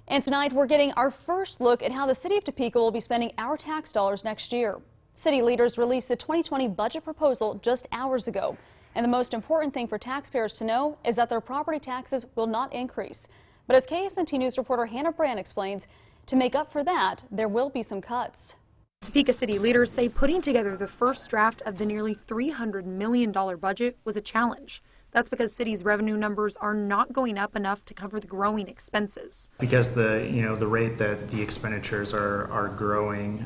And tonight we're getting our first look at how the city of Topeka will be spending our tax dollars next year. City leaders released the 2020 budget proposal just hours ago. And the most important thing for taxpayers to know is that their property taxes will not increase. But as KSNT News reporter Hannah Brand explains, to make up for that, there will be some cuts. Topeka city leaders say putting together the first draft of the nearly $300 million budget was a challenge. That's because city's revenue numbers are not going up enough to cover the growing expenses. Because the rate that the expenditures are growing,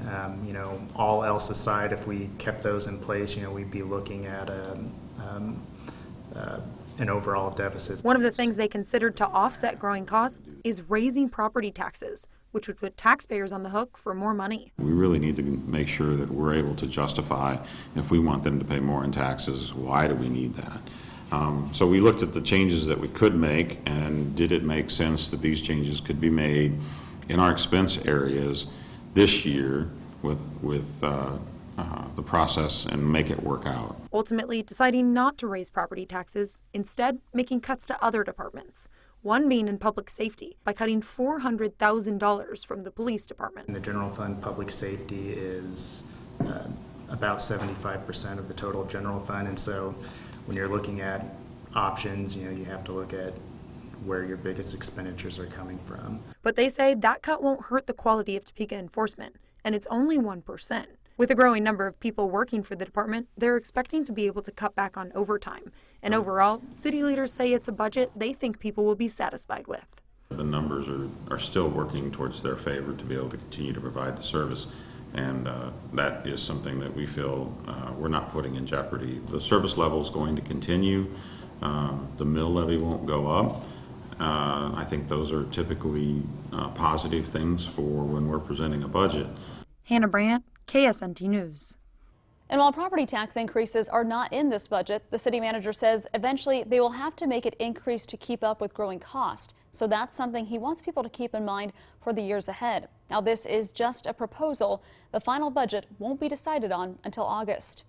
all else aside, if we kept those in place, we'd be looking at an overall deficit. One of the things they considered to offset growing costs is raising property taxes, which would put taxpayers on the hook for more money. We really need to make sure that we're able to justify, if we want them to pay more in taxes, why do we need that? So we looked at the changes that we could make, and did it make sense that these changes could be made in our expense areas this year with the process and make it work out. Ultimately deciding not to raise property taxes, instead making cuts to other departments. One being in public safety by cutting $400,000 from the police department. In the general fund, public safety is about 75% of the total general fund, and so when you're looking at options, you have to look at where your biggest expenditures are coming from. But they say that cut won't hurt the quality of Topeka enforcement, and it's only 1%. With a growing number of people working for the department, they're expecting to be able to cut back on overtime. And overall, city leaders say it's a budget they think people will be satisfied with. The numbers are still working towards their favor to be able to continue to provide the service. And that is something that we feel we're not putting in jeopardy. The service level is going to continue. The mill levy won't go up. I think those are typically positive things for when we're presenting a budget. Hannah Brand, KSNT News. And while property tax increases are not in this budget, the city manager says eventually they will have to make it increase to keep up with growing cost. So that's something he wants people to keep in mind for the years ahead. Now, this is just a proposal. The final budget won't be decided on until August.